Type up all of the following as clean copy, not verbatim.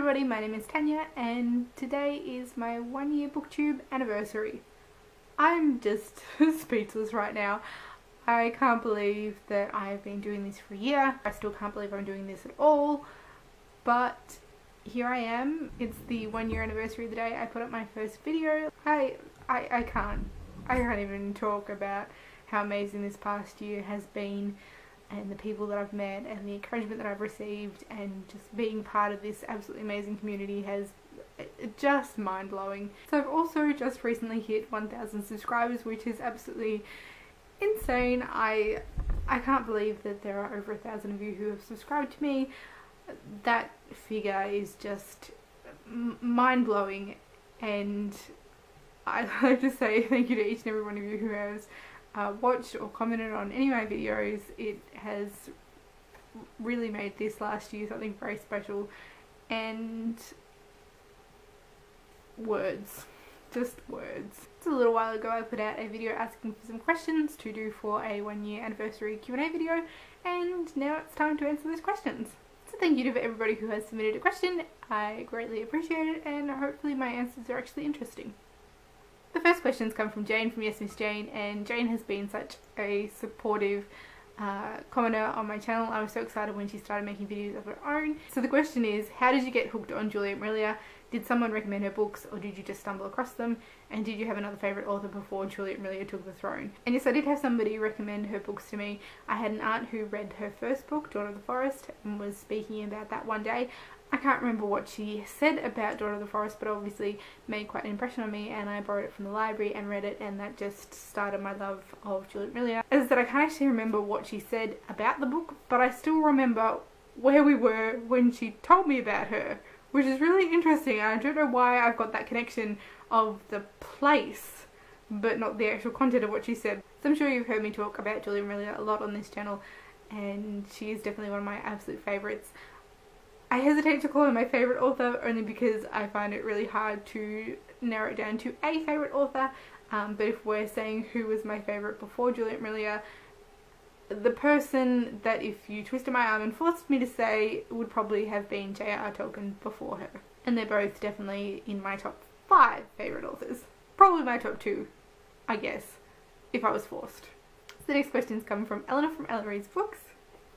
everybody, my name is Tanya and today is my 1-year Booktube anniversary. I'm just speechless right now. I can't believe that I've been doing this for a year. I still can't believe I'm doing this at all, but here I am. It's the 1-year anniversary of the day I put up my first video. I can't even talk about how amazing this past year has been, and the people that I've met and the encouragement that I've received, and just being part of this absolutely amazing community has just mind-blowing. So I've also just recently hit 1,000 subscribers, which is absolutely insane. I can't believe that there are over 1,000 of you who have subscribed to me. That figure is just mind-blowing, and I'd like to say thank you to each and every one of you who has watched or commented on any of my videos. It has really made this last year something very special, and just words. It's a little while ago I put out a video asking for some questions to do for a 1-year anniversary Q&A video, and now it's time to answer those questions. So thank you to everybody who has submitted a question. I greatly appreciate it, and hopefully my answers are actually interesting. The first questions come from Jane from Yes Miss Jane, and Jane has been such a supportive commenter on my channel. I was so excited when she started making videos of her own. So the question is, how did you get hooked on Juliet Maria? Did someone recommend her books, or did you just stumble across them? And did you have another favourite author before Juliet Maria took the throne? And yes, I did have somebody recommend her books to me. I had an aunt who read her first book, Daughter of the Forest, and was speaking about that one day. I can't remember what she said about Daughter of the Forest, but obviously made quite an impression on me, and I borrowed it from the library and read it, and that just started my love of Juliet Maria. As that, I can't actually remember what she said about the book, but I still remember where we were when she told me about her, which is really interesting. I don't know why I've got that connection of the place, but not the actual content of what she said. So I'm sure you've heard me talk about Juliet Maria a lot on this channel, and she is definitely one of my absolute favourites. I hesitate to call her my favourite author only because I find it really hard to narrow it down to a favourite author, but if we're saying who was my favourite before Juliet Maria, the person that if you twisted my arm and forced me to say would probably have been J.R.R. Tolkien before her. And they're both definitely in my top 5 favourite authors. Probably my top 2, I guess, if I was forced. So the next questions come from Eleanor from Alvarez Books.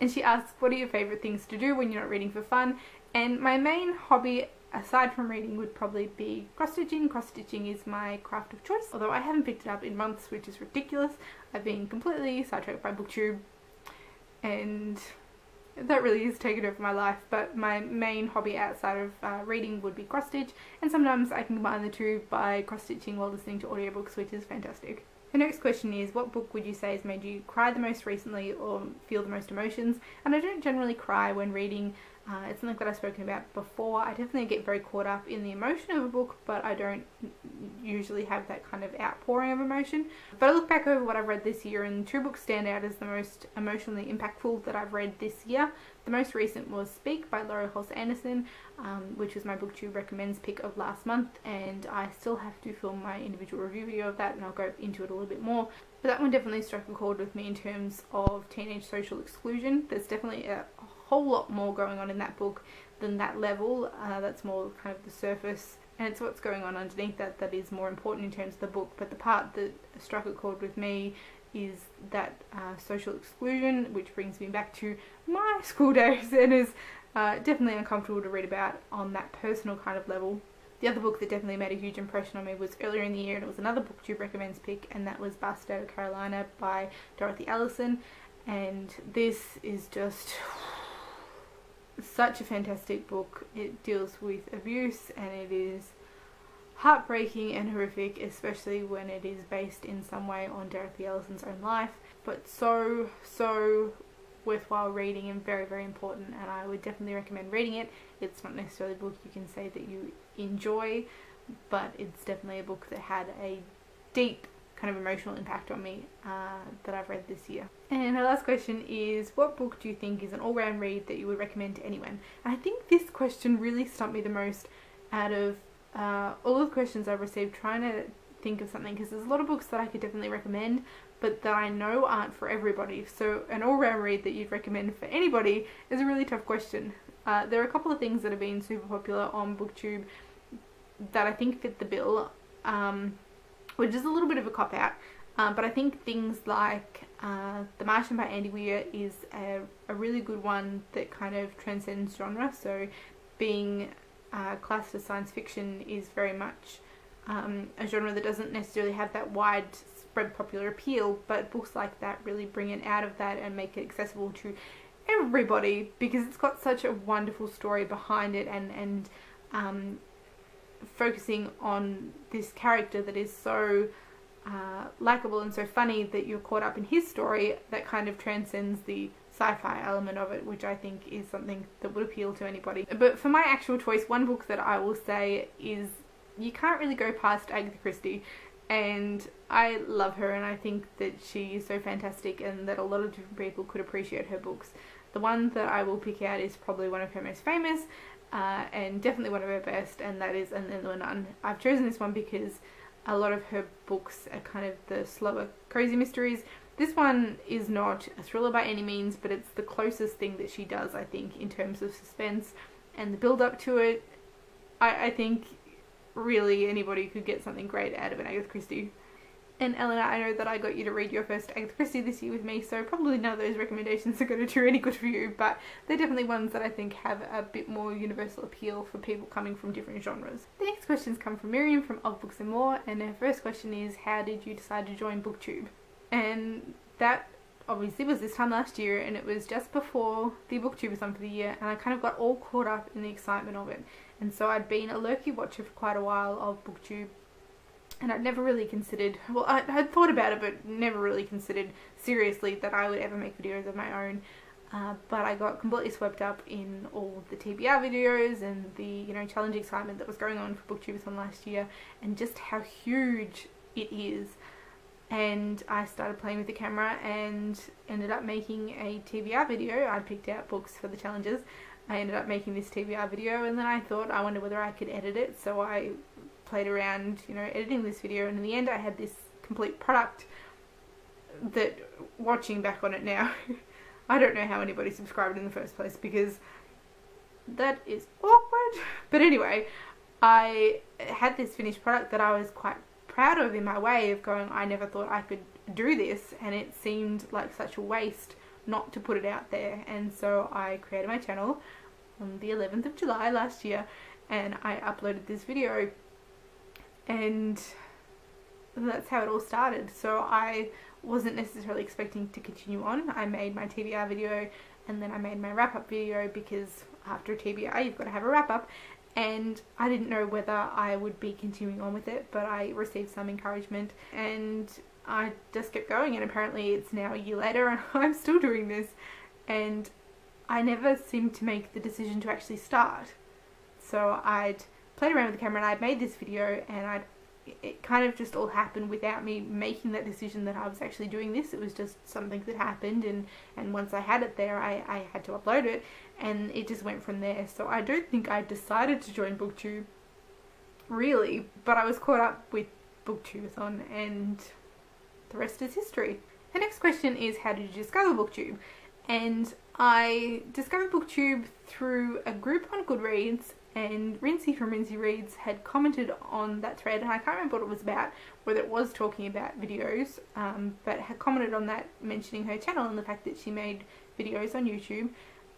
And she asks, what are your favourite things to do when you're not reading for fun? And my main hobby, aside from reading, would probably be cross-stitching. Cross-stitching is my craft of choice, although I haven't picked it up in months, which is ridiculous. I've been completely sidetracked by Booktube, and that really has taken over my life. But my main hobby outside of reading would be cross-stitch, and sometimes I can combine the two by cross-stitching while listening to audiobooks, which is fantastic. The next question is, what book would you say has made you cry the most recently or feel the most emotions? And I don't generally cry when reading. It's something that I've spoken about before. I definitely get very caught up in the emotion of a book, but I don't usually have that kind of outpouring of emotion. But I look back over what I've read this year, and 2 books stand out as the most emotionally impactful that I've read this year. The most recent was Speak by Laurie Halse Anderson, which was my Booktube Recommends pick of last month, and I still have to film my individual review video of that, and I'll go into it a little bit more. But that one definitely struck a chord with me in terms of teenage social exclusion. There's definitely a whole lot more going on in that book than that level. That's more kind of the surface, and it's what's going on underneath that that is more important in terms of the book. But the part that struck a chord with me is that social exclusion, which brings me back to my school days, and is definitely uncomfortable to read about on that personal kind of level. The other book that definitely made a huge impression on me was earlier in the year, and it was another Booktube Recommends pick, and that was Bastard of Carolina by Dorothy Allison. And this is just such a fantastic book. It deals with abuse, and it is heartbreaking and horrific, especially when it is based in some way on Dorothy Allison's own life, but so worthwhile reading and very, very important, and I would definitely recommend reading it. It's not necessarily a book you can say that you enjoy, but it's definitely a book that had a deep kind of emotional impact on me that I've read this year. And our last question is, what book do you think is an all-round read that you would recommend to anyone? And I think this question really stumped me the most out of all of the questions I've received, trying to think of something, because there's a lot of books that I could definitely recommend, but that I know aren't for everybody. So an all-round read that you'd recommend for anybody is a really tough question. There are a couple of things that have been super popular on Booktube that I think fit the bill, which is a little bit of a cop-out, but I think things like The Martian by Andy Weir is a really good one that kind of transcends genre. So being classed as science fiction is very much a genre that doesn't necessarily have that widespread popular appeal, but books like that really bring it out of that and make it accessible to everybody, because it's got such a wonderful story behind it, and focusing on this character that is so likable and so funny that you're caught up in his story, that kind of transcends the sci-fi element of it, which I think is something that would appeal to anybody. But for my actual choice, one book that I will say is, you can't really go past Agatha Christie, and I love her, and I think that she is so fantastic and that a lot of different people could appreciate her books. The one that I will pick out is probably one of her most famous, and definitely one of her best, and that is And Then There Were None. I've chosen this one because a lot of her books are kind of the slower, cozy mysteries. This one is not a thriller by any means, but it's the closest thing that she does, I think, in terms of suspense and the build up to it. I think really anybody could get something great out of an Agatha Christie. And Eleanor, I know that I got you to read your first Agatha Christie this year with me, so probably none of those recommendations are going to do any good for you, but they're definitely ones that I think have a bit more universal appeal for people coming from different genres. The next questions come from Miriam from Of Books and More, and her first question is, how did you decide to join Booktube? And that obviously was this time last year, and it was just before the Booktubeathon for the year, and I kind of got all caught up in the excitement of it. And so I'd been a low-key watcher for quite a while of Booktube, and I'd never really considered, well, I had thought about it, but never really considered seriously that I would ever make videos of my own. But I got completely swept up in all the TBR videos and the, you know, challenge excitement that was going on for Booktubeathon last year, and just how huge it is. And I started playing with the camera and ended up making a TBR video. I picked out books for the challenges. I ended up making this TBR video, and then I thought, I wonder whether I could edit it, so I played around, you know, editing this video, and in the end I had this complete product that, watching back on it now, I don't know how anybody subscribed in the first place, because that is awkward. But anyway, I had this finished product that I was quite proud of, in my way of going, I never thought I could do this, and it seemed like such a waste not to put it out there. And so I created my channel on the 11th of July last year, and I uploaded this video, and that's how it all started. So I wasn't necessarily expecting to continue on. I made my TBR video, and then I made my wrap-up video, because after a TBR you've got to have a wrap-up, and I didn't know whether I would be continuing on with it, but I received some encouragement and I just kept going, and apparently it's now a year later and I'm still doing this, and I never seemed to make the decision to actually start. So I'd played around with the camera and I'd made this video, and it kind of just all happened without me making that decision that I was actually doing this. It was just something that happened, and once I had it there, I had to upload it, and it just went from there. So I don't think I decided to join Booktube, really, but I was caught up with Booktubeathon, and the rest is history. The next question is, how did you discover Booktube? And I discovered Booktube through a group on Goodreads, and Rinsey from Rinsey Reads had commented on that thread, and I can't remember what it was about, whether it was talking about videos, but had commented on that, mentioning her channel and the fact that she made videos on YouTube.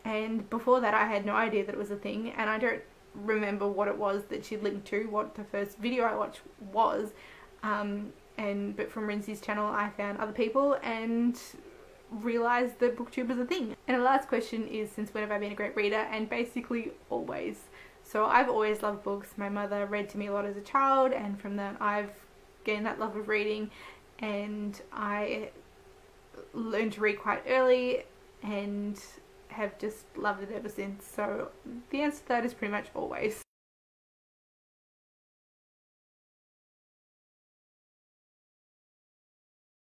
And before that I had no idea that it was a thing, and I don't remember what it was that she linked to, what the first video I watched was, but from Rinsey's channel I found other people and realised that Booktube was a thing. And the last question is, since when have I been a great reader? And basically always. So I've always loved books. My mother read to me a lot as a child, and from that I've gained that love of reading, and I learned to read quite early and have just loved it ever since. So the answer to that is pretty much always.